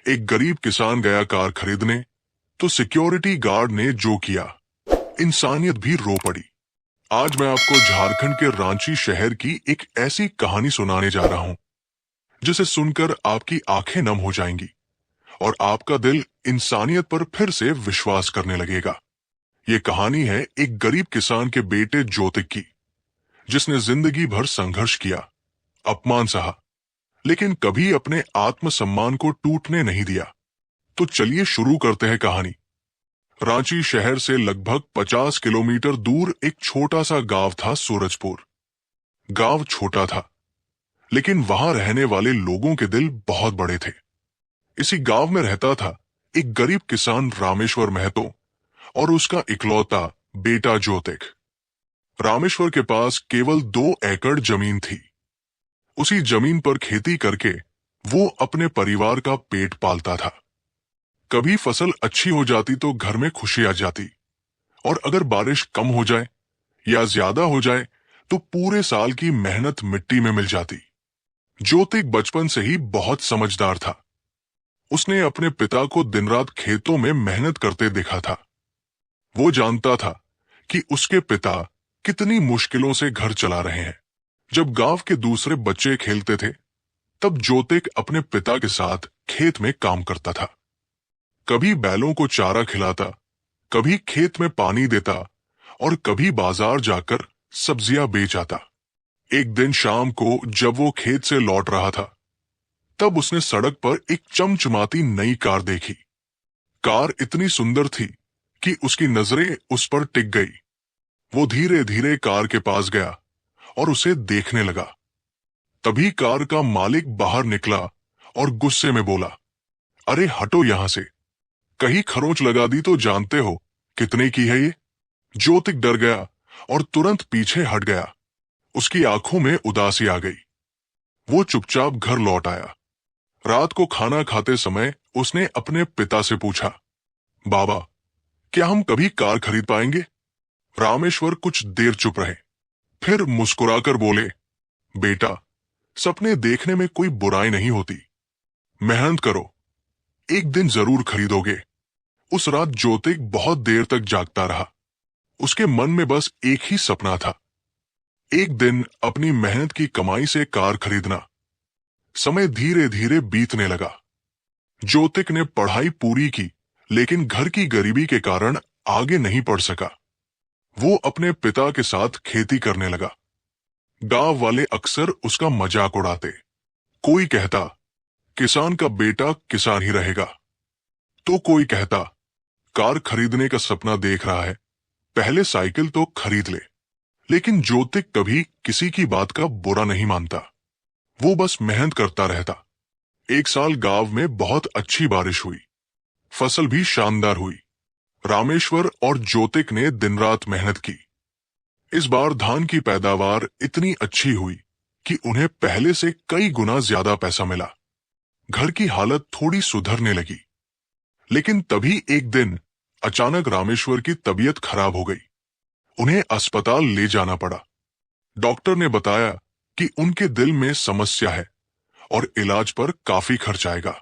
एक गरीब किसान गया कार खरीदने, तो सिक्योरिटी गार्ड ने जो किया, इंसानियत भी रो पड़ी। आज मैं आपको झारखंड के रांची शहर की एक ऐसी कहानी सुनाने जा रहा हूं जिसे सुनकर आपकी आंखें नम हो जाएंगी और आपका दिल इंसानियत पर फिर से विश्वास करने लगेगा। ये कहानी है एक गरीब किसान के बेटे ज्योतिक की, जिसने जिंदगी भर संघर्ष किया, अपमान सहा, लेकिन कभी अपने आत्मसम्मान को टूटने नहीं दिया। तो चलिए शुरू करते हैं कहानी। रांची शहर से लगभग 50 किलोमीटर दूर एक छोटा सा गांव था सूरजपुर। गांव छोटा था, लेकिन वहां रहने वाले लोगों के दिल बहुत बड़े थे। इसी गांव में रहता था एक गरीब किसान रामेश्वर महतो और उसका इकलौता बेटा ज्योतिक। रामेश्वर के पास केवल 2 एकड़ जमीन थी। उसी जमीन पर खेती करके वो अपने परिवार का पेट पालता था। कभी फसल अच्छी हो जाती तो घर में खुशी आ जाती, और अगर बारिश कम हो जाए या ज्यादा हो जाए तो पूरे साल की मेहनत मिट्टी में मिल जाती। ज्योतिक बचपन से ही बहुत समझदार था। उसने अपने पिता को दिन रात खेतों में मेहनत करते देखा था। वो जानता था कि उसके पिता कितनी मुश्किलों से घर चला रहे हैं। जब गांव के दूसरे बच्चे खेलते थे, तब ज्योतिक अपने पिता के साथ खेत में काम करता था। कभी बैलों को चारा खिलाता, कभी खेत में पानी देता और कभी बाजार जाकर सब्जियां बेच आता। एक दिन शाम को जब वो खेत से लौट रहा था, तब उसने सड़क पर एक चमचमाती नई कार देखी। कार इतनी सुंदर थी कि उसकी नजरें उस पर टिक गई। वो धीरे धीरे कार के पास गया और उसे देखने लगा। तभी कार का मालिक बाहर निकला और गुस्से में बोला, अरे हटो यहां से, कहीं खरोंच लगा दी तो जानते हो कितने की है ये। ज्योतिक डर गया और तुरंत पीछे हट गया। उसकी आंखों में उदासी आ गई। वो चुपचाप घर लौट आया। रात को खाना खाते समय उसने अपने पिता से पूछा, बाबा, क्या हम कभी कार खरीद पाएंगे? रामेश्वर कुछ देर चुप रहे, फिर मुस्कुराकर बोले, बेटा, सपने देखने में कोई बुराई नहीं होती। मेहनत करो, एक दिन जरूर खरीदोगे। उस रात ज्योतिक बहुत देर तक जागता रहा। उसके मन में बस एक ही सपना था, एक दिन अपनी मेहनत की कमाई से कार खरीदना। समय धीरे धीरे बीतने लगा। ज्योतिक ने पढ़ाई पूरी की, लेकिन घर की गरीबी के कारण आगे नहीं पढ़ सका। वो अपने पिता के साथ खेती करने लगा। गांव वाले अक्सर उसका मजाक उड़ाते। कोई कहता, किसान का बेटा किसान ही रहेगा, तो कोई कहता, कार खरीदने का सपना देख रहा है, पहले साइकिल तो खरीद ले। लेकिन ज्योतिक कभी किसी की बात का बुरा नहीं मानता। वो बस मेहनत करता रहता। एक साल गांव में बहुत अच्छी बारिश हुई, फसल भी शानदार हुई। रामेश्वर और ज्योतिक ने दिन रात मेहनत की। इस बार धान की पैदावार इतनी अच्छी हुई कि उन्हें पहले से कई गुना ज्यादा पैसा मिला। घर की हालत थोड़ी सुधरने लगी। लेकिन तभी एक दिन अचानक रामेश्वर की तबीयत खराब हो गई। उन्हें अस्पताल ले जाना पड़ा। डॉक्टर ने बताया कि उनके दिल में समस्या है और इलाज पर काफी खर्च आएगा।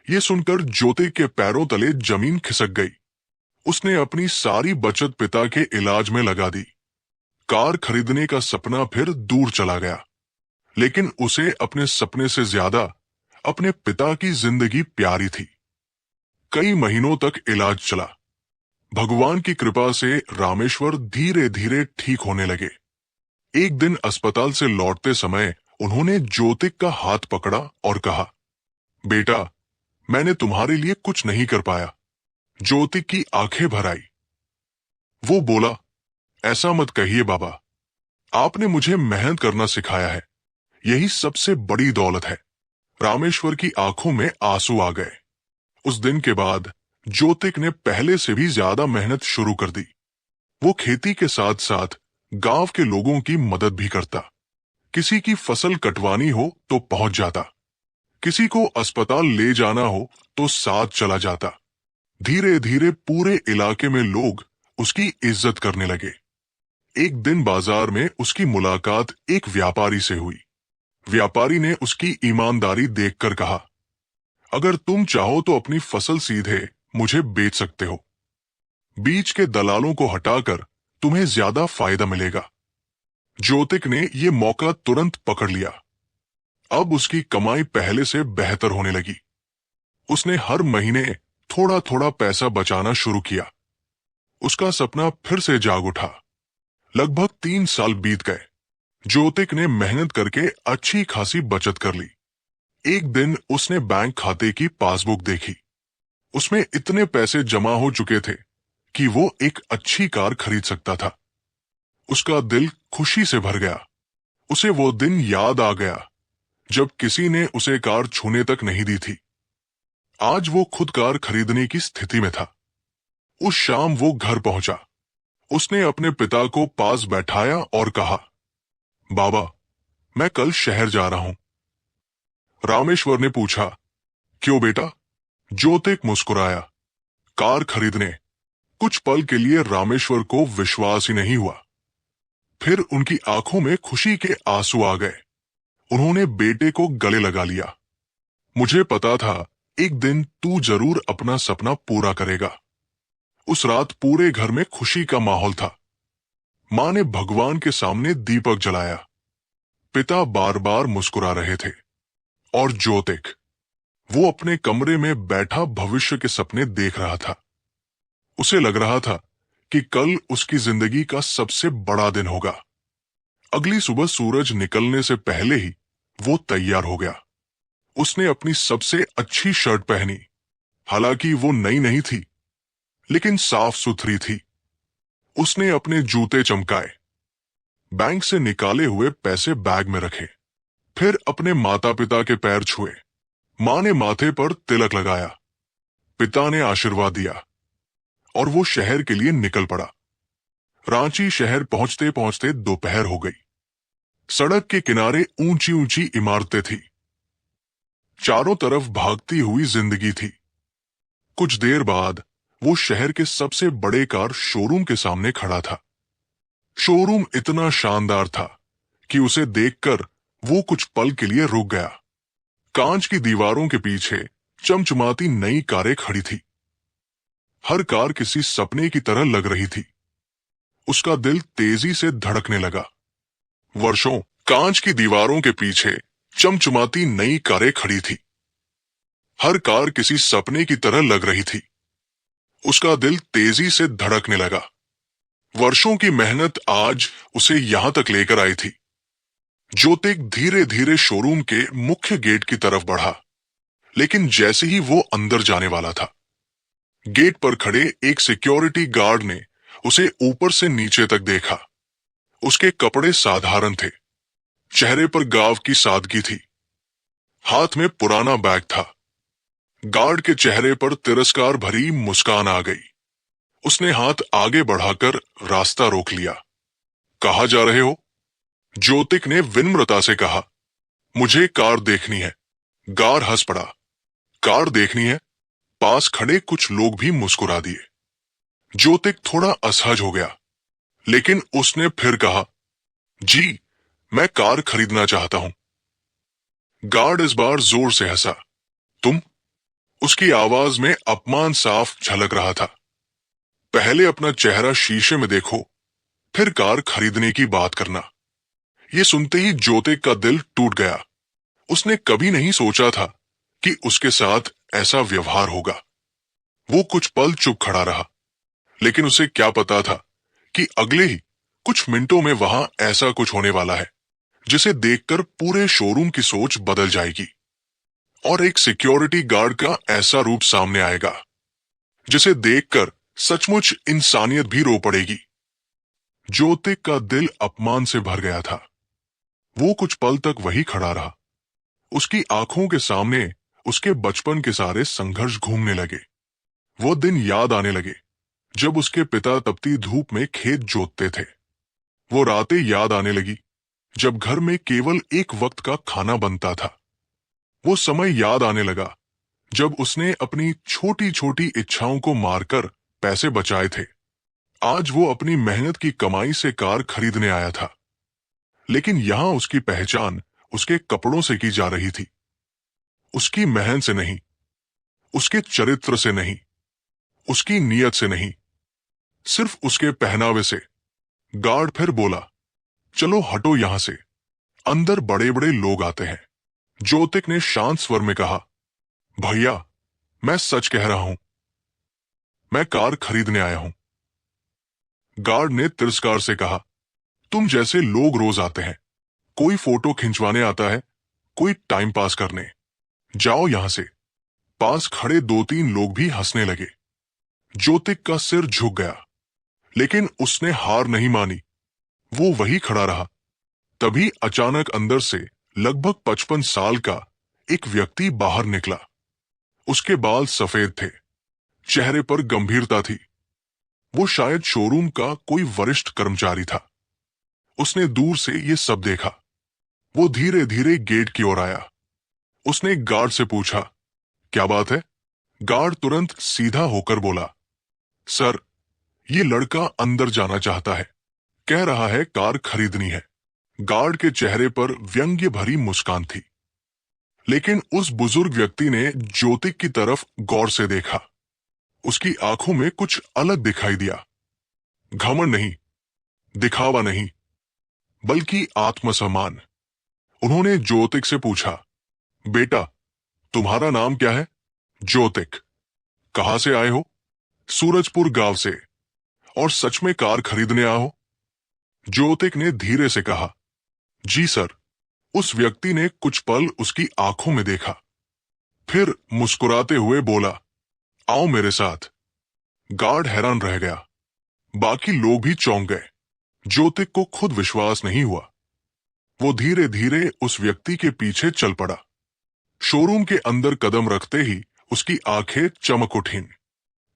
ये सुनकर ज्योतिक के पैरों तले जमीन खिसक गई। उसने अपनी सारी बचत पिता के इलाज में लगा दी। कार खरीदने का सपना फिर दूर चला गया, लेकिन उसे अपने सपने से ज्यादा अपने पिता की जिंदगी प्यारी थी। कई महीनों तक इलाज चला। भगवान की कृपा से रामेश्वर धीरे धीरे ठीक होने लगे। एक दिन अस्पताल से लौटते समय उन्होंने ज्योतिक का हाथ पकड़ा और कहा, बेटा, मैंने तुम्हारे लिए कुछ नहीं कर पाया। ज्योतिक की आंखें भर आई। वो बोला, ऐसा मत कहिए बाबा, आपने मुझे मेहनत करना सिखाया है, यही सबसे बड़ी दौलत है। रामेश्वर की आंखों में आंसू आ गए। उस दिन के बाद ज्योतिक ने पहले से भी ज्यादा मेहनत शुरू कर दी। वो खेती के साथ साथ गांव के लोगों की मदद भी करता। किसी की फसल कटवानी हो तो पहुंच जाता, किसी को अस्पताल ले जाना हो तो साथ चला जाता। धीरे धीरे पूरे इलाके में लोग उसकी इज्जत करने लगे। एक दिन बाजार में उसकी मुलाकात एक व्यापारी से हुई। व्यापारी ने उसकी ईमानदारी देखकर कहा, अगर तुम चाहो तो अपनी फसल सीधे मुझे बेच सकते हो। बीच के दलालों को हटाकर तुम्हें ज्यादा फायदा मिलेगा। ज्योतिक ने यह मौका तुरंत पकड़ लिया। अब उसकी कमाई पहले से बेहतर होने लगी। उसने हर महीने थोड़ा थोड़ा पैसा बचाना शुरू किया। उसका सपना फिर से जाग उठा। लगभग 3 साल बीत गए। ज्योतिक ने मेहनत करके अच्छी खासी बचत कर ली। एक दिन उसने बैंक खाते की पासबुक देखी। उसमें इतने पैसे जमा हो चुके थे कि वो एक अच्छी कार खरीद सकता था। उसका दिल खुशी से भर गया। उसे वो दिन याद आ गया जब किसी ने उसे कार छूने तक नहीं दी थी। आज वो खुद कार खरीदने की स्थिति में था। उस शाम वो घर पहुंचा। उसने अपने पिता को पास बैठाया और कहा, बाबा, मैं कल शहर जा रहा हूं। रामेश्वर ने पूछा, क्यों बेटा? ज्योतिक मुस्कुराया। कार खरीदने। कुछ पल के लिए रामेश्वर को विश्वास ही नहीं हुआ। फिर उनकी आंखों में खुशी के आंसू आ गए। उन्होंने बेटे को गले लगा लिया। मुझे पता था एक दिन तू जरूर अपना सपना पूरा करेगा। उस रात पूरे घर में खुशी का माहौल था। मां ने भगवान के सामने दीपक जलाया। पिता बार बार मुस्कुरा रहे थे। और ज्योतिक, वो अपने कमरे में बैठा भविष्य के सपने देख रहा था। उसे लग रहा था कि कल उसकी जिंदगी का सबसे बड़ा दिन होगा। अगली सुबह सूरज निकलने से पहले ही वो तैयार हो गया। उसने अपनी सबसे अच्छी शर्ट पहनी। हालांकि वो नई नहीं थी, लेकिन साफ सुथरी थी। उसने अपने जूते चमकाए। बैंक से निकाले हुए पैसे बैग में रखे। फिर अपने माता पिता के पैर छुए। मां ने माथे पर तिलक लगाया। पिता ने आशीर्वाद दिया और वो शहर के लिए निकल पड़ा। रांची शहर पहुंचते पहुंचते दोपहर हो गई। सड़क के किनारे ऊंची ऊंची इमारतें थी। चारों तरफ भागती हुई जिंदगी थी। कुछ देर बाद वो शहर के सबसे बड़े कार शोरूम के सामने खड़ा था। शोरूम इतना शानदार था कि उसे देखकर वो कुछ पल के लिए रुक गया। कांच की दीवारों के पीछे चमचमाती नई कारें खड़ी थी। हर कार किसी सपने की तरह लग रही थी। उसका दिल तेजी से धड़कने लगा। वर्षों कांच की दीवारों के पीछे चमचमाती नई कारें खड़ी थी। हर कार किसी सपने की तरह लग रही थी। उसका दिल तेजी से धड़कने लगा। वर्षों की मेहनत आज उसे यहां तक लेकर आई थी। ज्योतिक धीरे धीरे शोरूम के मुख्य गेट की तरफ बढ़ा। लेकिन जैसे ही वो अंदर जाने वाला था, गेट पर खड़े एक सिक्योरिटी गार्ड ने उसे ऊपर से नीचे तक देखा। उसके कपड़े साधारण थे। चेहरे पर गांव की सादगी थी। हाथ में पुराना बैग था। गार्ड के चेहरे पर तिरस्कार भरी मुस्कान आ गई। उसने हाथ आगे बढ़ाकर रास्ता रोक लिया। कहाँ जा रहे हो? ज्योतिक ने विनम्रता से कहा। मुझे कार देखनी है। गार्ड हंस पड़ा। कार देखनी है? पास खड़े कुछ लोग भी मुस्कुरा दिए। ज्योतिक थोड़ा असहज हो गया, लेकिन उसने फिर कहा, जी, मैं कार खरीदना चाहता हूं। गार्ड इस बार जोर से हंसा। तुम? उसकी आवाज में अपमान साफ झलक रहा था। पहले अपना चेहरा शीशे में देखो, फिर कार खरीदने की बात करना। ये सुनते ही ज्योतिक का दिल टूट गया। उसने कभी नहीं सोचा था कि उसके साथ ऐसा व्यवहार होगा। वो कुछ पल चुप खड़ा रहा, लेकिन उसे क्या पता था कि अगले ही कुछ मिनटों में वहां ऐसा कुछ होने वाला है जिसे देखकर पूरे शोरूम की सोच बदल जाएगी। और एक सिक्योरिटी गार्ड का ऐसा रूप सामने आएगा जिसे देखकर सचमुच इंसानियत भी रो पड़ेगी। ज्योतिक का दिल अपमान से भर गया था। वो कुछ पल तक वही खड़ा रहा। उसकी आंखों के सामने उसके बचपन के सारे संघर्ष घूमने लगे। वो दिन याद आने लगे जब उसके पिता तपती धूप में खेत जोतते थे। वो रातें याद आने लगी जब घर में केवल एक वक्त का खाना बनता था। वो समय याद आने लगा जब उसने अपनी छोटी छोटी इच्छाओं को मारकर पैसे बचाए थे। आज वो अपनी मेहनत की कमाई से कार खरीदने आया था, लेकिन यहां उसकी पहचान उसके कपड़ों से की जा रही थी। उसकी मेहनत से नहीं, उसके चरित्र से नहीं, उसकी नीयत से नहीं, सिर्फ उसके पहनावे से। गार्ड फिर बोला, चलो हटो यहां से, अंदर बड़े बड़े लोग आते हैं। ज्योतिक ने शांत स्वर में कहा, भैया, मैं सच कह रहा हूं, मैं कार खरीदने आया हूं। गार्ड ने तिरस्कार से कहा, तुम जैसे लोग रोज आते हैं, कोई फोटो खिंचवाने आता है, कोई टाइम पास करने। जाओ यहां से। पास खड़े दो तीन लोग भी हंसने लगे। ज्योतिक का सिर झुक गया, लेकिन उसने हार नहीं मानी। वो वही खड़ा रहा। तभी अचानक अंदर से लगभग 55 साल का एक व्यक्ति बाहर निकला। उसके बाल सफेद थे, चेहरे पर गंभीरता थी। वो शायद शोरूम का कोई वरिष्ठ कर्मचारी था। उसने दूर से ये सब देखा। वो धीरे धीरे गेट की ओर आया। उसने गार्ड से पूछा, क्या बात है? गार्ड तुरंत सीधा होकर बोला, सर, ये लड़का अंदर जाना चाहता है, कह रहा है कार खरीदनी है। गार्ड के चेहरे पर व्यंग्य भरी मुस्कान थी, लेकिन उस बुजुर्ग व्यक्ति ने ज्योतिक की तरफ गौर से देखा। उसकी आंखों में कुछ अलग दिखाई दिया। घमंड नहीं, दिखावा नहीं, बल्कि आत्मसम्मान। उन्होंने ज्योतिक से पूछा, बेटा, तुम्हारा नाम क्या है? ज्योतिक। कहां से आए हो? सूरजपुर गांव से। और सच में कार खरीदने आए हो? ज्योतिक ने धीरे से कहा, जी सर। उस व्यक्ति ने कुछ पल उसकी आंखों में देखा, फिर मुस्कुराते हुए बोला, आओ मेरे साथ। गार्ड हैरान रह गया। बाकी लोग भी चौंक गए। ज्योतिक को खुद विश्वास नहीं हुआ। वो धीरे धीरे उस व्यक्ति के पीछे चल पड़ा। शोरूम के अंदर कदम रखते ही उसकी आंखें चमक उठीं।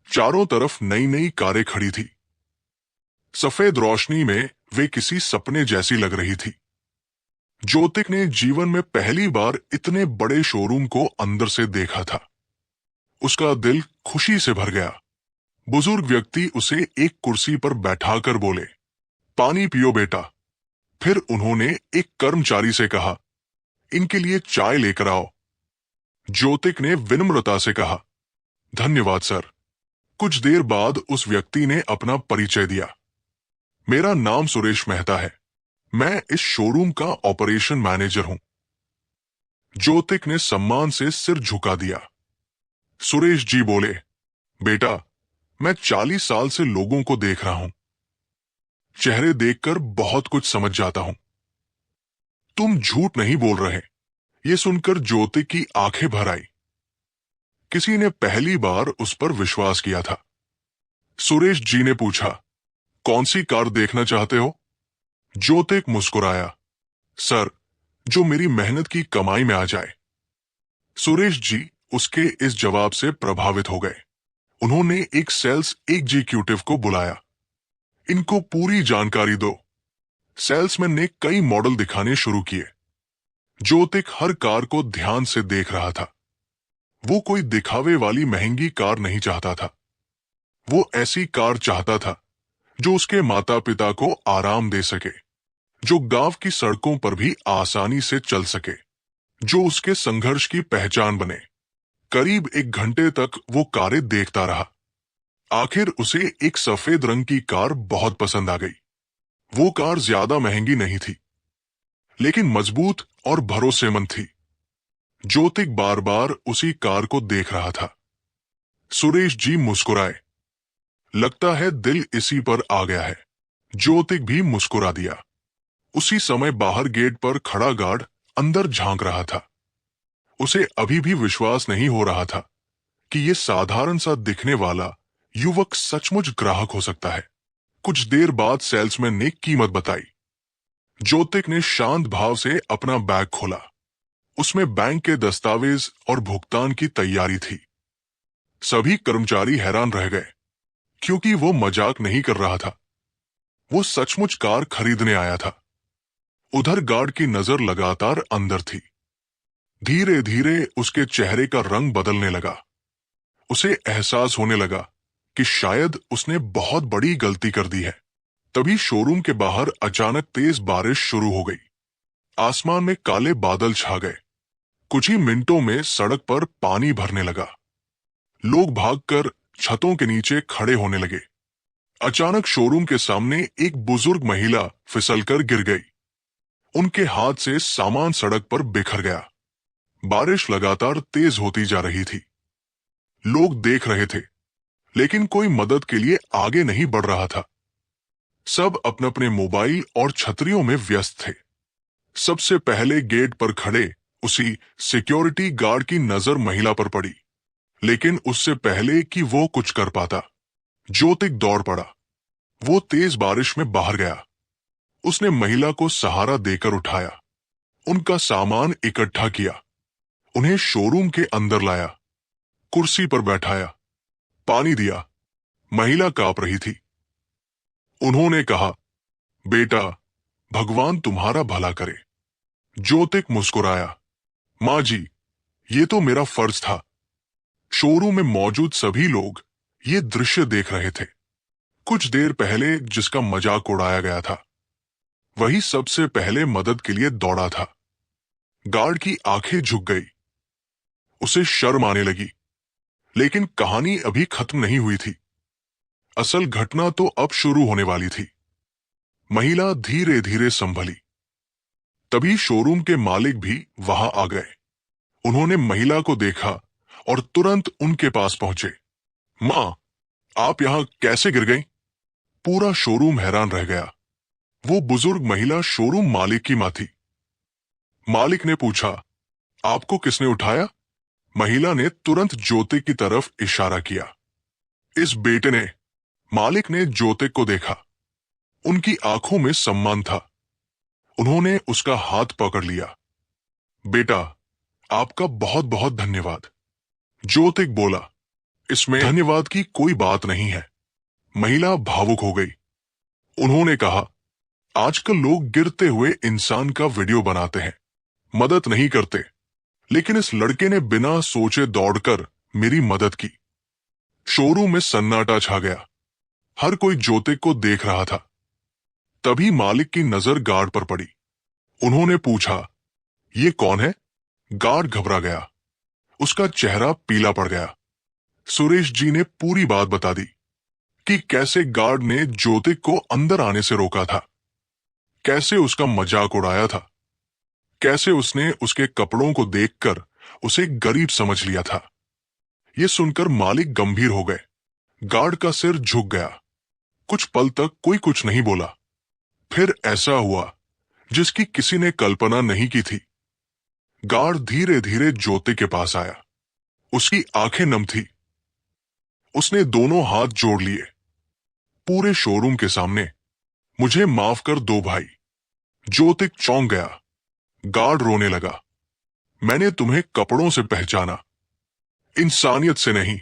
चारों तरफ नई नई कारें खड़ी थी। सफेद रोशनी में वे किसी सपने जैसी लग रही थी। ज्योतिक ने जीवन में पहली बार इतने बड़े शोरूम को अंदर से देखा था। उसका दिल खुशी से भर गया। बुजुर्ग व्यक्ति उसे एक कुर्सी पर बैठाकर बोले, पानी पियो बेटा। फिर उन्होंने एक कर्मचारी से कहा, इनके लिए चाय लेकर आओ। ज्योतिक ने विनम्रता से कहा, धन्यवाद सर। कुछ देर बाद उस व्यक्ति ने अपना परिचय दिया, मेरा नाम सुरेश मेहता है, मैं इस शोरूम का ऑपरेशन मैनेजर हूं। ज्योतिक ने सम्मान से सिर झुका दिया। सुरेश जी बोले, बेटा, मैं 40 साल से लोगों को देख रहा हूं, चेहरे देखकर बहुत कुछ समझ जाता हूं। तुम झूठ नहीं बोल रहे। ये सुनकर ज्योतिक की आंखें भर आई। किसी ने पहली बार उस पर विश्वास किया था। सुरेश जी ने पूछा, कौन सी कार देखना चाहते हो? ज्योतिक मुस्कुराया, सर, जो मेरी मेहनत की कमाई में आ जाए। सुरेश जी उसके इस जवाब से प्रभावित हो गए। उन्होंने एक सेल्स एग्जीक्यूटिव को बुलाया। इनको पूरी जानकारी दो। सेल्समैन ने कई मॉडल दिखाने शुरू किए। ज्योतिक हर कार को ध्यान से देख रहा था। वो कोई दिखावे वाली महंगी कार नहीं चाहता था। वो ऐसी कार चाहता था जो उसके माता पिता को आराम दे सके, जो गांव की सड़कों पर भी आसानी से चल सके, जो उसके संघर्ष की पहचान बने। करीब 1 घंटे तक वो कारें देखता रहा। आखिर उसे एक सफेद रंग की कार बहुत पसंद आ गई। वो कार ज्यादा महंगी नहीं थी, लेकिन मजबूत और भरोसेमंद थी। ज्योतिक बार बार उसी कार को देख रहा था। सुरेश जी मुस्कुराए, लगता है दिल इसी पर आ गया है। ज्योतिक भी मुस्कुरा दिया। उसी समय बाहर गेट पर खड़ा गार्ड अंदर झांक रहा था। उसे अभी भी विश्वास नहीं हो रहा था कि यह साधारण सा दिखने वाला युवक सचमुच ग्राहक हो सकता है। कुछ देर बाद सेल्समैन ने कीमत बताई। ज्योतिक ने शांत भाव से अपना बैग खोला। उसमें बैंक के दस्तावेज और भुगतान की तैयारी थी। सभी कर्मचारी हैरान रह गए, क्योंकि वो मजाक नहीं कर रहा था। वो सचमुच कार खरीदने आया था। उधर गार्ड की नजर लगातार अंदर थी। धीरे धीरे उसके चेहरे का रंग बदलने लगा। उसे एहसास होने लगा कि शायद उसने बहुत बड़ी गलती कर दी है। तभी शोरूम के बाहर अचानक तेज बारिश शुरू हो गई। आसमान में काले बादल छा गए। कुछ ही मिनटों में सड़क पर पानी भरने लगा। लोग भागकर छतों के नीचे खड़े होने लगे। अचानक शोरूम के सामने एक बुजुर्ग महिला फिसलकर गिर गई। उनके हाथ से सामान सड़क पर बिखर गया। बारिश लगातार तेज होती जा रही थी। लोग देख रहे थे, लेकिन कोई मदद के लिए आगे नहीं बढ़ रहा था। सब अपने अपने मोबाइल और छतरियों में व्यस्त थे। सबसे पहले गेट पर खड़े उसी सिक्योरिटी गार्ड की नजर महिला पर पड़ी, लेकिन उससे पहले कि वो कुछ कर पाता, ज्योतिक दौड़ पड़ा। वो तेज बारिश में बाहर गया। उसने महिला को सहारा देकर उठाया, उनका सामान इकट्ठा किया, उन्हें शोरूम के अंदर लाया, कुर्सी पर बैठाया, पानी दिया। महिला कांप रही थी। उन्होंने कहा, बेटा, भगवान तुम्हारा भला करे। ज्योतिक मुस्कुराया, माँ जी, ये तो मेरा फर्ज था। शोरूम में मौजूद सभी लोग ये दृश्य देख रहे थे। कुछ देर पहले जिसका मजाक उड़ाया गया था, वही सबसे पहले मदद के लिए दौड़ा था। गार्ड की आंखें झुक गई। उसे शर्म आने लगी, लेकिन कहानी अभी खत्म नहीं हुई थी। असल घटना तो अब शुरू होने वाली थी। महिला धीरे धीरे संभली। तभी शोरूम के मालिक भी वहां आ गए। उन्होंने महिला को देखा और तुरंत उनके पास पहुंचे। मां, आप यहां कैसे गिर गईं? पूरा शोरूम हैरान रह गया। वो बुजुर्ग महिला शोरूम मालिक की मां थी। मालिक ने पूछा, आपको किसने उठाया? महिला ने तुरंत ज्योतिक की तरफ इशारा किया। इस बेटे ने। मालिक ने ज्योतिक को देखा। उनकी आंखों में सम्मान था। उन्होंने उसका हाथ पकड़ लिया। बेटा, आपका बहुत बहुत धन्यवाद। ज्योतिक बोला, इसमें धन्यवाद की कोई बात नहीं है। महिला भावुक हो गई। उन्होंने कहा, आजकल लोग गिरते हुए इंसान का वीडियो बनाते हैं, मदद नहीं करते, लेकिन इस लड़के ने बिना सोचे दौड़कर मेरी मदद की। शोरूम में सन्नाटा छा गया। हर कोई ज्योतिक को देख रहा था। तभी मालिक की नजर गार्ड पर पड़ी। उन्होंने पूछा, ये कौन है? गार्ड घबरा गया। उसका चेहरा पीला पड़ गया। सुरेश जी ने पूरी बात बता दी कि कैसे गार्ड ने ज्योतिक को अंदर आने से रोका था, कैसे उसका मजाक उड़ाया था, कैसे उसने उसके कपड़ों को देखकर उसे गरीब समझ लिया था। यह सुनकर मालिक गंभीर हो गए। गार्ड का सिर झुक गया। कुछ पल तक कोई कुछ नहीं बोला। फिर ऐसा हुआ जिसकी किसी ने कल्पना नहीं की थी। गार्ड धीरे धीरे ज्योतिक के पास आया। उसकी आंखें नम थी। उसने दोनों हाथ जोड़ लिए। पूरे शोरूम के सामने, मुझे माफ कर दो भाई। ज्योतिक चौंक गया। गार्ड रोने लगा। मैंने तुम्हें कपड़ों से पहचाना, इंसानियत से नहीं।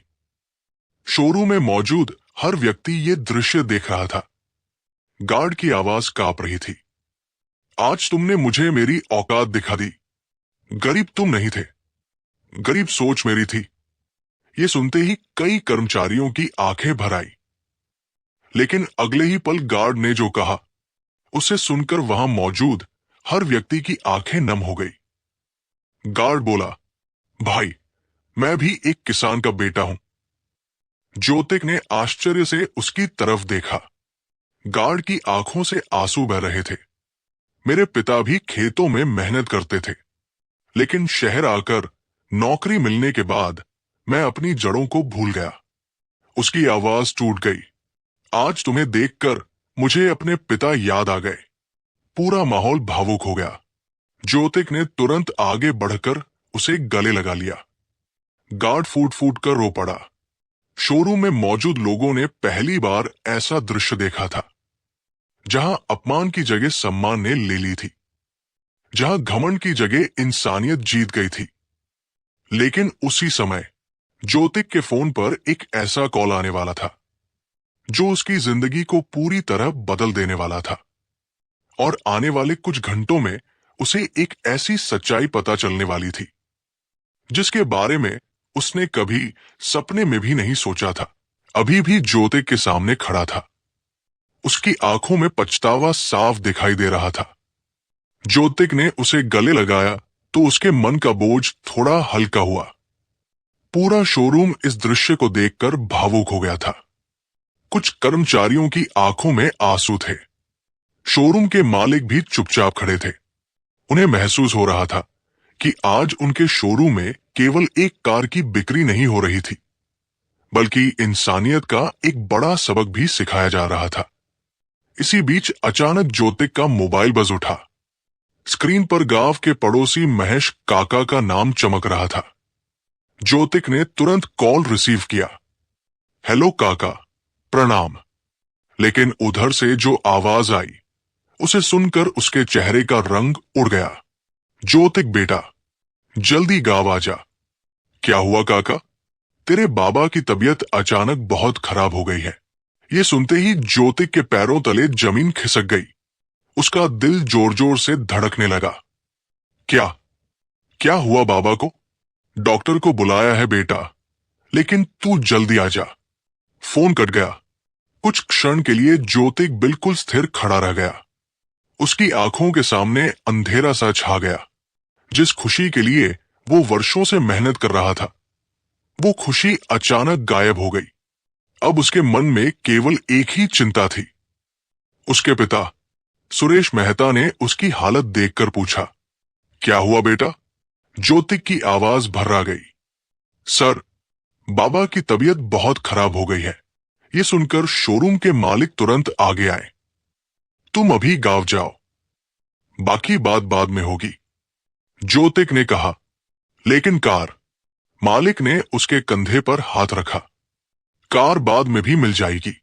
शोरूम में मौजूद हर व्यक्ति ये दृश्य देख रहा था। गार्ड की आवाज कांप रही थी। आज तुमने मुझे मेरी औकात दिखा दी। गरीब तुम नहीं थे, गरीब सोच मेरी थी। ये सुनते ही कई कर्मचारियों की आंखें भर आई। लेकिन अगले ही पल गार्ड ने जो कहा, उसे सुनकर वहां मौजूद हर व्यक्ति की आंखें नम हो गई। गार्ड बोला, भाई, मैं भी एक किसान का बेटा हूं। ज्योतिक ने आश्चर्य से उसकी तरफ देखा। गार्ड की आंखों से आंसू बह रहे थे। मेरे पिता भी खेतों में मेहनत करते थे, लेकिन शहर आकर नौकरी मिलने के बाद मैं अपनी जड़ों को भूल गया। उसकी आवाज टूट गई। आज तुम्हें देखकर मुझे अपने पिता याद आ गए। पूरा माहौल भावुक हो गया। ज्योतिक ने तुरंत आगे बढ़कर उसे गले लगा लिया। गार्ड फूट फूट कर रो पड़ा। शोरूम में मौजूद लोगों ने पहली बार ऐसा दृश्य देखा था, जहां अपमान की जगह सम्मान ने ले ली थी, जहां घमंड की जगह इंसानियत जीत गई थी। लेकिन उसी समय ज्योतिक के फोन पर एक ऐसा कॉल आने वाला था जो उसकी जिंदगी को पूरी तरह बदल देने वाला था। और आने वाले कुछ घंटों में उसे एक ऐसी सच्चाई पता चलने वाली थी जिसके बारे में उसने कभी सपने में भी नहीं सोचा था। अभी भी ज्योतिक के सामने खड़ा था। उसकी आंखों में पछतावा साफ दिखाई दे रहा था। ज्योतिक ने उसे गले लगाया तो उसके मन का बोझ थोड़ा हल्का हुआ। पूरा शोरूम इस दृश्य को देखकर भावुक हो गया था। कुछ कर्मचारियों की आंखों में आंसू थे। शोरूम के मालिक भी चुपचाप खड़े थे। उन्हें महसूस हो रहा था कि आज उनके शोरूम में केवल एक कार की बिक्री नहीं हो रही थी, बल्कि इंसानियत का एक बड़ा सबक भी सिखाया जा रहा था। इसी बीच अचानक ज्योतिक का मोबाइल बज उठा। स्क्रीन पर गांव के पड़ोसी महेश काका का नाम चमक रहा था। ज्योतिक ने तुरंत कॉल रिसीव किया। हेलो काका, प्रणाम। लेकिन उधर से जो आवाज आई, उसे सुनकर उसके चेहरे का रंग उड़ गया। ज्योतिक बेटा, जल्दी गांव आ जा। क्या हुआ काका? तेरे बाबा की तबीयत अचानक बहुत खराब हो गई है। ये सुनते ही ज्योतिक के पैरों तले जमीन खिसक गई। उसका दिल जोर जोर से धड़कने लगा। क्या क्या हुआ बाबा को? डॉक्टर को बुलाया है बेटा, लेकिन तू जल्दी आ जा। फोन कट गया। कुछ क्षण के लिए ज्योतिक बिल्कुल स्थिर खड़ा रह गया। उसकी आंखों के सामने अंधेरा सा छा गया। जिस खुशी के लिए वो वर्षों से मेहनत कर रहा था, वो खुशी अचानक गायब हो गई। अब उसके मन में केवल एक ही चिंता थी। उसके पिता सुरेश मेहता ने उसकी हालत देखकर पूछा, क्या हुआ बेटा? ज्योतिक की आवाज भर्रा गई। सर, बाबा की तबीयत बहुत खराब हो गई है। ये सुनकर शोरूम के मालिक तुरंत आगे आए। तुम अभी गांव जाओ, बाकी बात बाद में होगी, ज्योतिक ने कहा। लेकिन कार? मालिक ने उसके कंधे पर हाथ रखा। कार बाद में भी मिल जाएगी।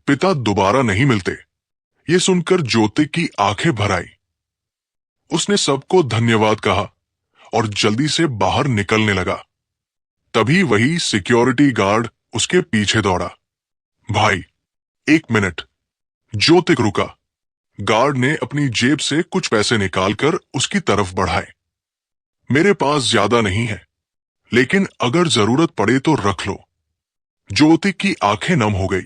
पिता दोबारा नहीं मिलते। ये सुनकर ज्योतिक की आंखें भर आई। उसने सबको धन्यवाद कहा और जल्दी से बाहर निकलने लगा। तभी वही सिक्योरिटी गार्ड उसके पीछे दौड़ा। भाई, एक मिनट। ज्योतिक रुका। गार्ड ने अपनी जेब से कुछ पैसे निकालकर उसकी तरफ बढ़ाए। मेरे पास ज्यादा नहीं है, लेकिन अगर जरूरत पड़े तो रख लो। ज्योतिक की आंखें नम हो गई।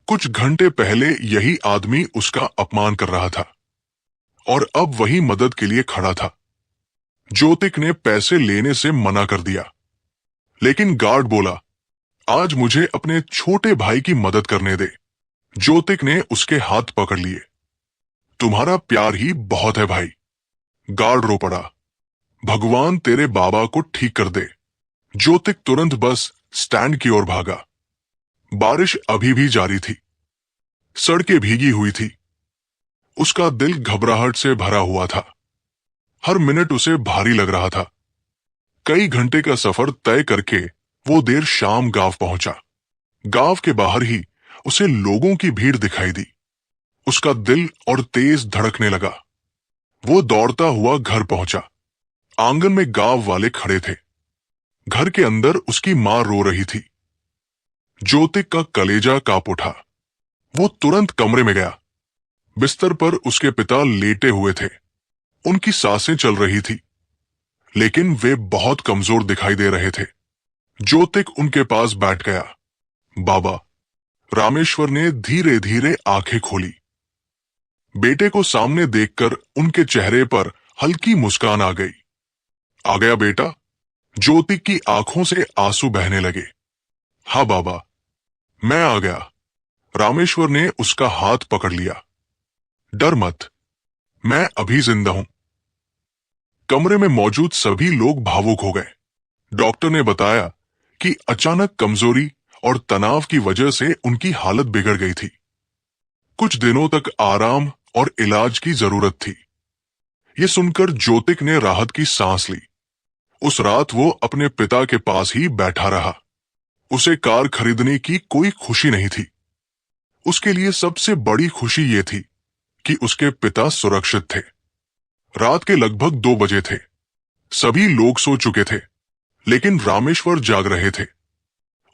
कुछ घंटे पहले यही आदमी उसका अपमान कर रहा था और अब वही मदद के लिए खड़ा था। ज्योतिक ने पैसे लेने से मना कर दिया, लेकिन गार्ड बोला, आज मुझे अपने छोटे भाई की मदद करने दे। ज्योतिक ने उसके हाथ पकड़ लिए। तुम्हारा प्यार ही बहुत है भाई। गार्ड रो पड़ा। भगवान तेरे बाबा को ठीक कर दे। ज्योतिक तुरंत बस स्टैंड की ओर भागा। बारिश अभी भी जारी थी। सड़कें भीगी हुई थी। उसका दिल घबराहट से भरा हुआ था। हर मिनट उसे भारी लग रहा था। कई घंटे का सफर तय करके वो देर शाम गांव पहुंचा। गांव के बाहर ही उसे लोगों की भीड़ दिखाई दी। उसका दिल और तेज धड़कने लगा। वो दौड़ता हुआ घर पहुंचा। आंगन में गांव वाले खड़े थे। घर के अंदर उसकी मां रो रही थी। ज्योतिक का कलेजा कांप उठा। वो तुरंत कमरे में गया। बिस्तर पर उसके पिता लेटे हुए थे। उनकी सांसें चल रही थी, लेकिन वे बहुत कमजोर दिखाई दे रहे थे। ज्योतिक उनके पास बैठ गया। बाबा, रामेश्वर ने धीरे धीरे आंखें खोली। बेटे को सामने देखकर उनके चेहरे पर हल्की मुस्कान आ गई। आ गया बेटा? ज्योतिक की आंखों से आंसू बहने लगे। हाँ बाबा, मैं आ गया। रामेश्वर ने उसका हाथ पकड़ लिया। डर मत, मैं अभी जिंदा हूं। कमरे में मौजूद सभी लोग भावुक हो गए। डॉक्टर ने बताया कि अचानक कमजोरी और तनाव की वजह से उनकी हालत बिगड़ गई थी। कुछ दिनों तक आराम और इलाज की जरूरत थी। ये सुनकर ज्योतिक ने राहत की सांस ली। उस रात वो अपने पिता के पास ही बैठा रहा। उसे कार खरीदने की कोई खुशी नहीं थी। उसके लिए सबसे बड़ी खुशी ये थी कि उसके पिता सुरक्षित थे। रात के लगभग 2 बजे थे। सभी लोग सो चुके थे, लेकिन रामेश्वर जाग रहे थे।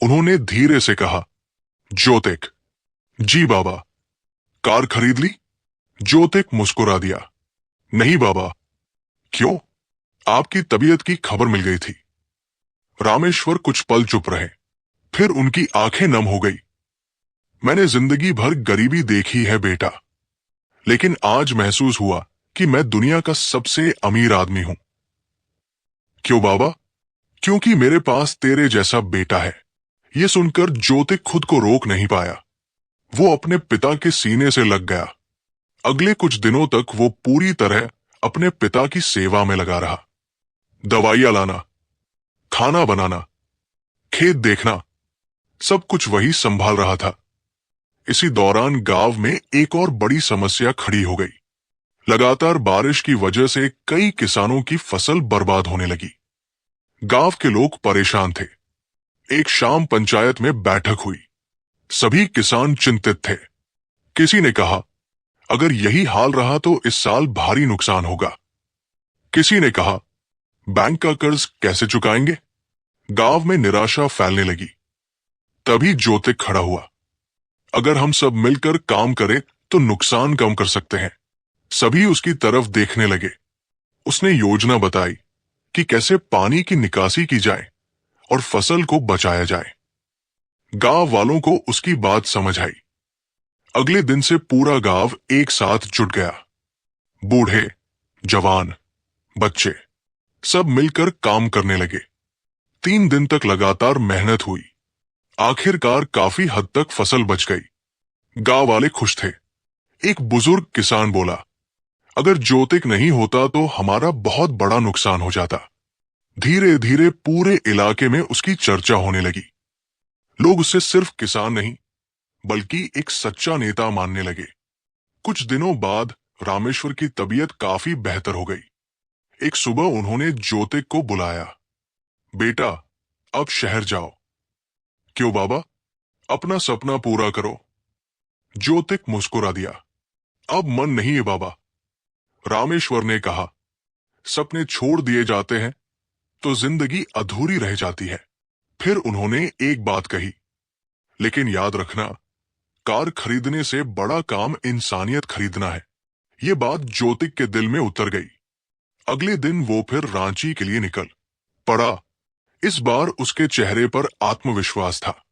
उन्होंने धीरे से कहा, ज्योतिक। जी बाबा। कार खरीद ली? ज्योतिक मुस्कुरा दिया। नहीं बाबा। क्यों? आपकी तबीयत की खबर मिल गई थी। रामेश्वर कुछ पल चुप रहे, फिर उनकी आंखें नम हो गई। मैंने जिंदगी भर गरीबी देखी है बेटा, लेकिन आज महसूस हुआ कि मैं दुनिया का सबसे अमीर आदमी हूं। क्यों बाबा? क्योंकि मेरे पास तेरे जैसा बेटा है। ये सुनकर ज्योतिक खुद को रोक नहीं पाया। वो अपने पिता के सीने से लग गया। अगले कुछ दिनों तक वो पूरी तरह अपने पिता की सेवा में लगा रहा। दवाइयां लाना, खाना बनाना, खेत देखना, सब कुछ वही संभाल रहा था। इसी दौरान गांव में एक और बड़ी समस्या खड़ी हो गई। लगातार बारिश की वजह से कई किसानों की फसल बर्बाद होने लगी। गांव के लोग परेशान थे। एक शाम पंचायत में बैठक हुई। सभी किसान चिंतित थे। किसी ने कहा, अगर यही हाल रहा तो इस साल भारी नुकसान होगा। किसी ने कहा, बैंक का कर्ज कैसे चुकाएंगे। गांव में निराशा फैलने लगी। तभी ज्योतिक खड़ा हुआ। अगर हम सब मिलकर काम करें तो नुकसान कम कर सकते हैं। सभी उसकी तरफ देखने लगे। उसने योजना बताई कि कैसे पानी की निकासी की जाए और फसल को बचाया जाए। गांव वालों को उसकी बात समझ आई। अगले दिन से पूरा गांव एक साथ जुट गया। बूढ़े, जवान, बच्चे सब मिलकर काम करने लगे। 3 दिन तक लगातार मेहनत हुई। आखिरकार काफी हद तक फसल बच गई। गांव वाले खुश थे। एक बुजुर्ग किसान बोला, अगर ज्योतिक नहीं होता तो हमारा बहुत बड़ा नुकसान हो जाता। धीरे धीरे पूरे इलाके में उसकी चर्चा होने लगी। लोग उसे सिर्फ किसान नहीं बल्कि एक सच्चा नेता मानने लगे। कुछ दिनों बाद रामेश्वर की तबीयत काफी बेहतर हो गई। एक सुबह उन्होंने ज्योतिक को बुलाया। बेटा, अब शहर जाओ। क्यों बाबा? अपना सपना पूरा करो। ज्योतिक मुस्कुरा दिया। अब मन नहीं है बाबा। रामेश्वर ने कहा, सपने छोड़ दिए जाते हैं तो जिंदगी अधूरी रह जाती है। फिर उन्होंने एक बात कही, लेकिन याद रखना, कार खरीदने से बड़ा काम इंसानियत खरीदना है। ये बात ज्योतिक के दिल में उतर गई। अगले दिन वो फिर रांची के लिए निकल पड़ा। इस बार उसके चेहरे पर आत्मविश्वास था।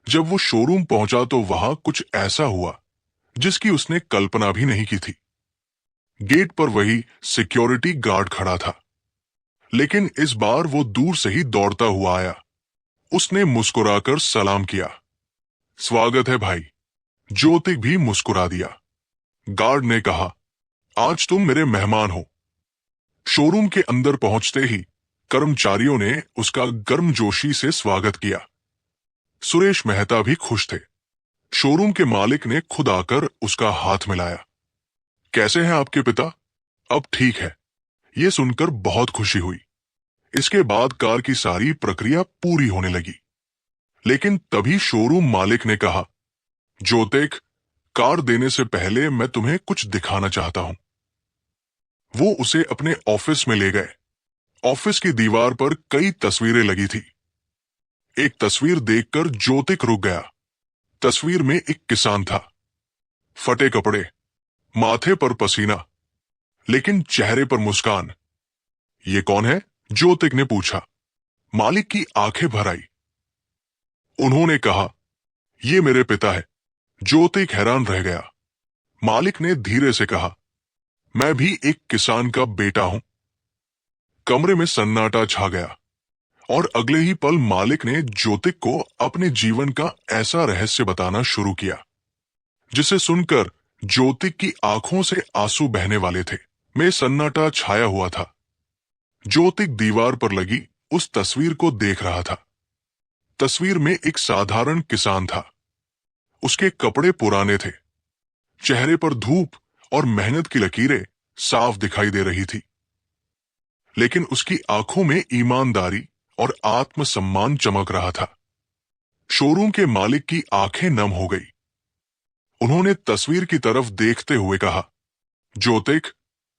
जब वो शोरूम पहुंचा तो वहां कुछ ऐसा हुआ जिसकी उसने कल्पना भी नहीं की थी। गेट पर वही सिक्योरिटी गार्ड खड़ा था, लेकिन इस बार वो दूर से ही दौड़ता हुआ आया। उसने मुस्कुराकर सलाम किया। स्वागत है भाई। ज्योतिक भी मुस्कुरा दिया। गार्ड ने कहा, आज तुम मेरे मेहमान हो। शोरूम के अंदर पहुंचते ही कर्मचारियों ने उसका गर्मजोशी से स्वागत किया। सुरेश मेहता भी खुश थे। शोरूम के मालिक ने खुद आकर उसका हाथ मिलाया। कैसे हैं आपके पिता? अब ठीक है। ये सुनकर बहुत खुशी हुई। इसके बाद कार की सारी प्रक्रिया पूरी होने लगी। लेकिन तभी शोरूम मालिक ने कहा, ज्योतिक, कार देने से पहले मैं तुम्हें कुछ दिखाना चाहता हूं। वो उसे अपने ऑफिस में ले गए। ऑफिस की दीवार पर कई तस्वीरें लगी थी। एक तस्वीर देखकर ज्योतिक रुक गया। तस्वीर में एक किसान था। फटे कपड़े, माथे पर पसीना, लेकिन चेहरे पर मुस्कान। ये कौन है? ज्योतिक ने पूछा। मालिक की आंखें भर आई। उन्होंने कहा, ये मेरे पिता है। ज्योतिक हैरान रह गया। मालिक ने धीरे से कहा, मैं भी एक किसान का बेटा हूं। कमरे में सन्नाटा छा गया और अगले ही पल मालिक ने ज्योतिक को अपने जीवन का ऐसा रहस्य बताना शुरू किया जिसे सुनकर ज्योतिक की आंखों से आंसू बहने वाले थे। में सन्नाटा छाया हुआ था। ज्योतिक दीवार पर लगी उस तस्वीर को देख रहा था। तस्वीर में एक साधारण किसान था। उसके कपड़े पुराने थे। चेहरे पर धूप और मेहनत की लकीरें साफ दिखाई दे रही थी, लेकिन उसकी आंखों में ईमानदारी और आत्मसम्मान चमक रहा था। शोरूम के मालिक की आंखें नम हो गई। उन्होंने तस्वीर की तरफ देखते हुए कहा, ज्योतिक,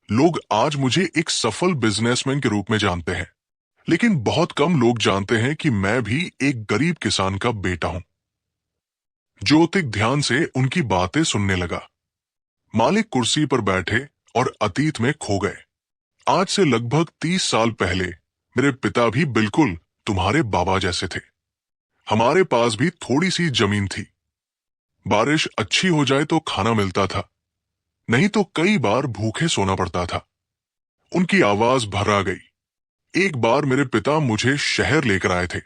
लोग आज मुझे एक सफल बिजनेसमैन के रूप में जानते हैं, लेकिन बहुत कम लोग जानते हैं कि मैं भी एक गरीब किसान का बेटा हूं। ज्योतिक ध्यान से उनकी बातें सुनने लगा। मालिक कुर्सी पर बैठे और अतीत में खो गए। आज से लगभग 30 साल पहले मेरे पिता भी बिल्कुल तुम्हारे बाबा जैसे थे। हमारे पास भी थोड़ी सी जमीन थी। बारिश अच्छी हो जाए तो खाना मिलता था, नहीं तो कई बार भूखे सोना पड़ता था। उनकी आवाज भर्रा गई। एक बार मेरे पिता मुझे शहर लेकर आए थे।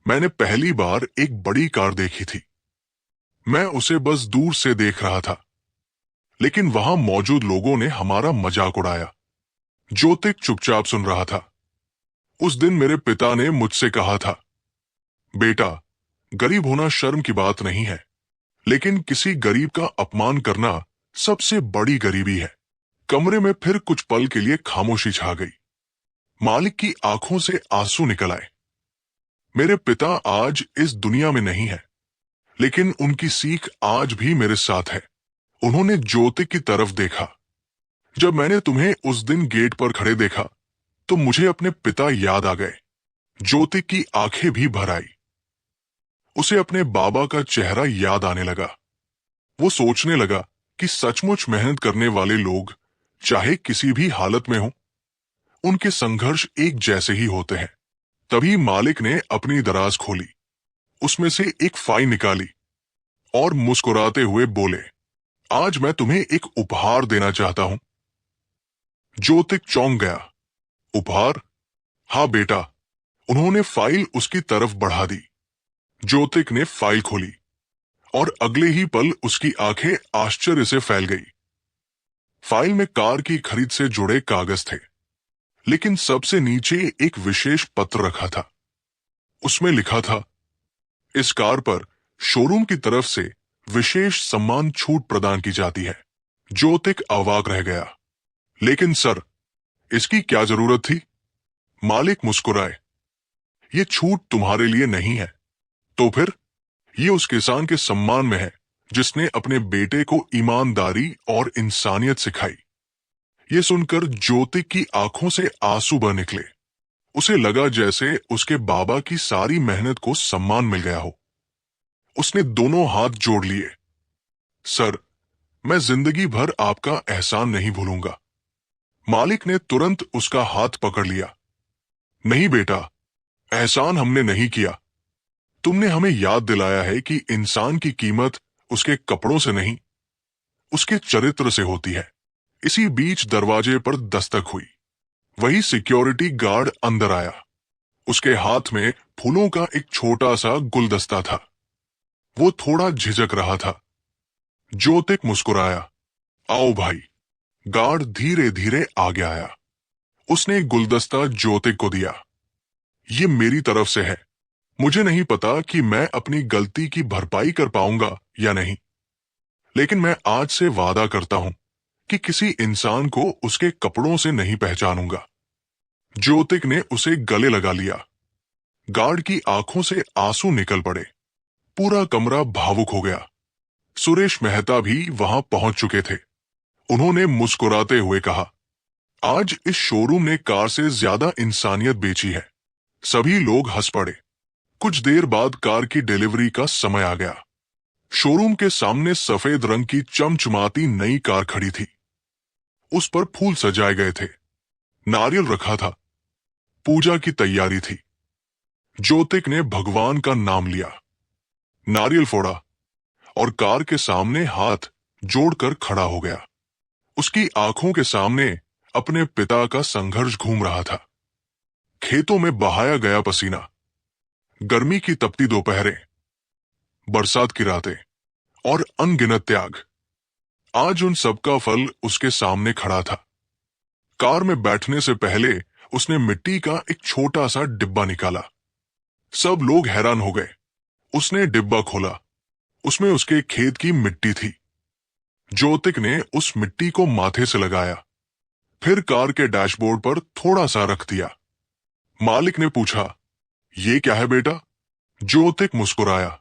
मैंने पहली बार एक बड़ी कार देखी थी। मैं उसे बस दूर से देख रहा था, लेकिन वहां मौजूद लोगों ने हमारा मजाक उड़ाया। ज्योतिक चुपचाप सुन रहा था। उस दिन मेरे पिता ने मुझसे कहा था, बेटा, गरीब होना शर्म की बात नहीं है, लेकिन किसी गरीब का अपमान करना सबसे बड़ी गरीबी है। कमरे में फिर कुछ पल के लिए खामोशी छा गई। मालिक की आंखों से आंसू निकल आए। मेरे पिता आज इस दुनिया में नहीं है, लेकिन उनकी सीख आज भी मेरे साथ है। उन्होंने ज्योतिक की तरफ देखा। जब मैंने तुम्हें उस दिन गेट पर खड़े देखा, तो मुझे अपने पिता याद आ गए। ज्योतिक की आंखें भी भर आई। उसे अपने बाबा का चेहरा याद आने लगा। वो सोचने लगा कि सचमुच मेहनत करने वाले लोग, चाहे किसी भी हालत में हो, उनके संघर्ष एक जैसे ही होते हैं। तभी मालिक ने अपनी दराज खोली, उसमें से एक फाइल निकाली और मुस्कुराते हुए बोले, आज मैं तुम्हें एक उपहार देना चाहता हूं। ज्योतिक चौंक गया। उपहार? हाँ बेटा। उन्होंने फाइल उसकी तरफ बढ़ा दी। ज्योतिक ने फाइल खोली और अगले ही पल उसकी आंखें आश्चर्य से फैल गई। फाइल में कार की खरीद से जुड़े कागज थे, लेकिन सबसे नीचे एक विशेष पत्र रखा था। उसमें लिखा था, इस कार पर शोरूम की तरफ से विशेष सम्मान छूट प्रदान की जाती है। ज्योतिक अवाक रह गया। लेकिन सर, इसकी क्या जरूरत थी? मालिक मुस्कुराए। ये छूट तुम्हारे लिए नहीं है। तो फिर? ये उस किसान के सम्मान में है जिसने अपने बेटे को ईमानदारी और इंसानियत सिखाई। ये सुनकर ज्योतिक की आंखों से आंसू बह निकले। उसे लगा जैसे उसके बाबा की सारी मेहनत को सम्मान मिल गया हो। उसने दोनों हाथ जोड़ लिए। सर, मैं जिंदगी भर आपका एहसान नहीं भूलूंगा। मालिक ने तुरंत उसका हाथ पकड़ लिया। नहीं बेटा, एहसान हमने नहीं किया। तुमने हमें याद दिलाया है कि इंसान की कीमत उसके कपड़ों से नहीं, उसके चरित्र से होती है। इसी बीच दरवाजे पर दस्तक हुई। वही सिक्योरिटी गार्ड अंदर आया। उसके हाथ में फूलों का एक छोटा सा गुलदस्ता था। वो थोड़ा झिझक रहा था। ज्योतिक मुस्कुराया। आओ भाई। गार्ड धीरे धीरे आगे आया। उसने एक गुलदस्ता ज्योतिक को दिया। ये मेरी तरफ से है। मुझे नहीं पता कि मैं अपनी गलती की भरपाई कर पाऊंगा या नहीं, लेकिन मैं आज से वादा करता हूं कि किसी इंसान को उसके कपड़ों से नहीं पहचानूंगा। ज्योतिक ने उसे गले लगा लिया। गार्ड की आंखों से आंसू निकल पड़े। पूरा कमरा भावुक हो गया। सुरेश मेहता भी वहां पहुंच चुके थे। उन्होंने मुस्कुराते हुए कहा, आज इस शोरूम ने कार से ज्यादा इंसानियत बेची है। सभी लोग हंस पड़े। कुछ देर बाद कार की डिलीवरी का समय आ गया। शोरूम के सामने सफेद रंग की चमचमाती नई कार खड़ी थी। उस पर फूल सजाए गए थे। नारियल रखा था। पूजा की तैयारी थी। ज्योतिक ने भगवान का नाम लिया, नारियल फोड़ा और कार के सामने हाथ जोड़कर खड़ा हो गया। उसकी आंखों के सामने अपने पिता का संघर्ष घूम रहा था। खेतों में बहाया गया पसीना, गर्मी की तपती दोपहरें, बरसात की रातें और अनगिनत त्याग, आज उन सबका फल उसके सामने खड़ा था। कार में बैठने से पहले उसने मिट्टी का एक छोटा सा डिब्बा निकाला। सब लोग हैरान हो गए। उसने डिब्बा खोला। उसमें उसके खेत की मिट्टी थी। ज्योतिक ने उस मिट्टी को माथे से लगाया, फिर कार के डैशबोर्ड पर थोड़ा सा रख दिया। मालिक ने पूछा, ये क्या है बेटा? ज्योतिक मुस्कुराया,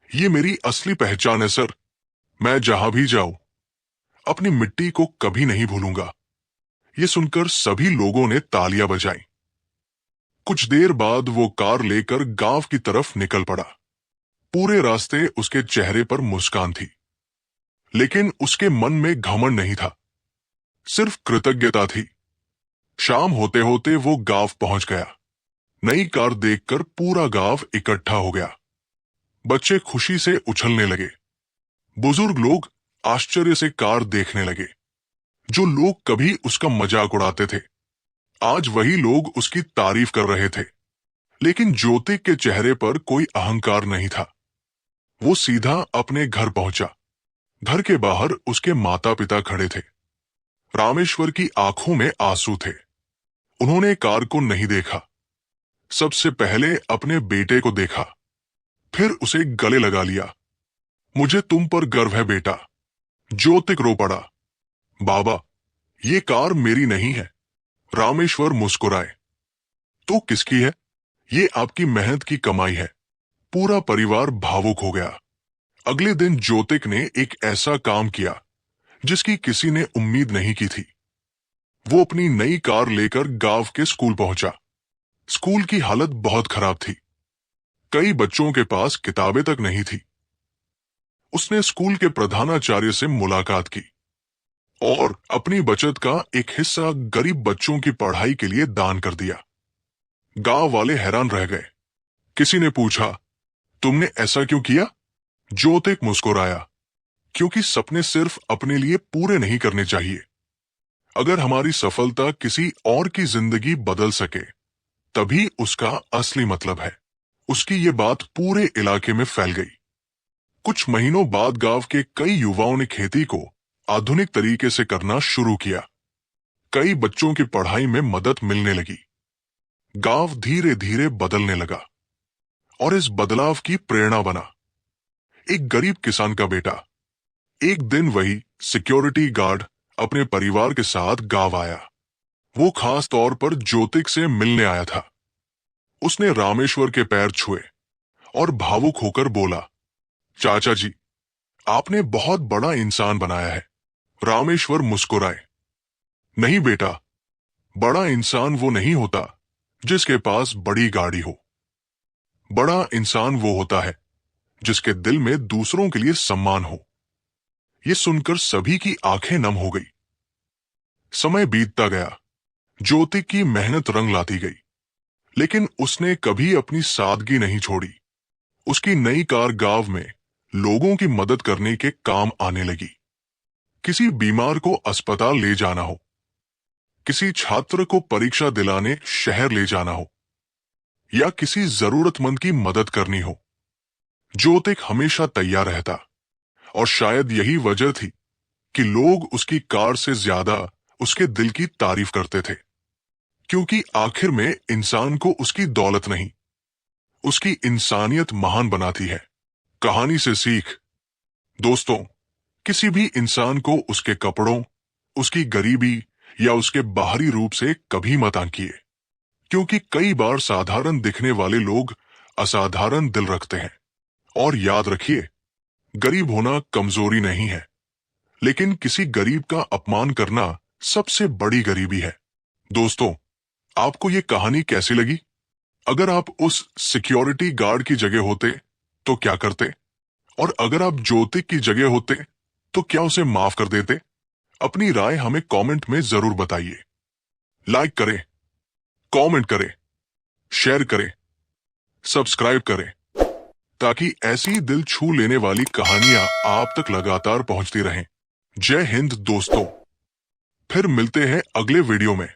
ये मेरी असली पहचान है सर। मैं जहां भी जाऊं अपनी मिट्टी को कभी नहीं भूलूंगा। ये सुनकर सभी लोगों ने तालियां बजाई। कुछ देर बाद वो कार लेकर गांव की तरफ निकल पड़ा। पूरे रास्ते उसके चेहरे पर मुस्कान थी, लेकिन उसके मन में घमंड नहीं था, सिर्फ कृतज्ञता थी। शाम होते होते वो गांव पहुंच गया। नई कार देखकर पूरा गांव इकट्ठा हो गया। बच्चे खुशी से उछलने लगे। बुजुर्ग लोग आश्चर्य से कार देखने लगे। जो लोग कभी उसका मजाक उड़ाते थे, आज वही लोग उसकी तारीफ कर रहे थे, लेकिन ज्योतिक के चेहरे पर कोई अहंकार नहीं था। वो सीधा अपने घर पहुंचा। घर के बाहर उसके माता पिता खड़े थे। रामेश्वर की आंखों में आंसू थे। उन्होंने कार को नहीं देखा, सबसे पहले अपने बेटे को देखा, फिर उसे गले लगा लिया। मुझे तुम पर गर्व है बेटा। ज्योतिक रो पड़ा। बाबा, ये कार मेरी नहीं है। रामेश्वर मुस्कुराए। तो किसकी है? ये आपकी मेहनत की कमाई है। पूरा परिवार भावुक हो गया। अगले दिन ज्योतिक ने एक ऐसा काम किया जिसकी किसी ने उम्मीद नहीं की थी। वो अपनी नई कार लेकर गांव के स्कूल पहुंचा। स्कूल की हालत बहुत खराब थी। कई बच्चों के पास किताबें तक नहीं थी। उसने स्कूल के प्रधानाचार्य से मुलाकात की और अपनी बचत का एक हिस्सा गरीब बच्चों की पढ़ाई के लिए दान कर दिया। गांव वाले हैरान रह गए। किसी ने पूछा, तुमने ऐसा क्यों किया? ज्योतिक मुस्कुराया, क्योंकि सपने सिर्फ अपने लिए पूरे नहीं करने चाहिए। अगर हमारी सफलता किसी और की जिंदगी बदल सके, तभी उसका असली मतलब है। उसकी ये बात पूरे इलाके में फैल गई। कुछ महीनों बाद गांव के कई युवाओं ने खेती को आधुनिक तरीके से करना शुरू किया। कई बच्चों की पढ़ाई में मदद मिलने लगी। गांव धीरे धीरे बदलने लगा और इस बदलाव की प्रेरणा बना एक गरीब किसान का बेटा। एक दिन वही सिक्योरिटी गार्ड अपने परिवार के साथ गांव आया। वो खास तौर पर ज्योतिक से मिलने आया था। उसने रामेश्वर के पैर छुए और भावुक होकर बोला, चाचा जी, आपने बहुत बड़ा इंसान बनाया है। रामेश्वर मुस्कुराए। नहीं बेटा, बड़ा इंसान वो नहीं होता जिसके पास बड़ी गाड़ी हो। बड़ा इंसान वो होता है जिसके दिल में दूसरों के लिए सम्मान हो। ये सुनकर सभी की आंखें नम हो गई। समय बीतता गया। ज्योतिक की मेहनत रंग लाती गई, लेकिन उसने कभी अपनी सादगी नहीं छोड़ी। उसकी नई कार गांव में लोगों की मदद करने के काम आने लगी। किसी बीमार को अस्पताल ले जाना हो, किसी छात्र को परीक्षा दिलाने शहर ले जाना हो, या किसी जरूरतमंद की मदद करनी हो, ज्योतिक हमेशा तैयार रहता। और शायद यही वजह थी कि लोग उसकी कार से ज्यादा उसके दिल की तारीफ करते थे, क्योंकि आखिर में इंसान को उसकी दौलत नहीं, उसकी इंसानियत महान बनाती है। कहानी से सीख। दोस्तों, किसी भी इंसान को उसके कपड़ों, उसकी गरीबी या उसके बाहरी रूप से कभी मत आंकिए, क्योंकि कई बार साधारण दिखने वाले लोग असाधारण दिल रखते हैं। और याद रखिए, गरीब होना कमजोरी नहीं है, लेकिन किसी गरीब का अपमान करना सबसे बड़ी गरीबी है। दोस्तों, आपको ये कहानी कैसी लगी? अगर आप उस सिक्योरिटी गार्ड की जगह होते तो क्या करते? और अगर आप ज्योतिक की जगह होते तो क्या उसे माफ कर देते? अपनी राय हमें कमेंट में जरूर बताइए। लाइक करें, कमेंट करें, शेयर करें, सब्सक्राइब करें, ताकि ऐसी दिल छू लेने वाली कहानियां आप तक लगातार पहुंचती रहें। जय हिंद दोस्तों। फिर मिलते हैं अगले वीडियो में।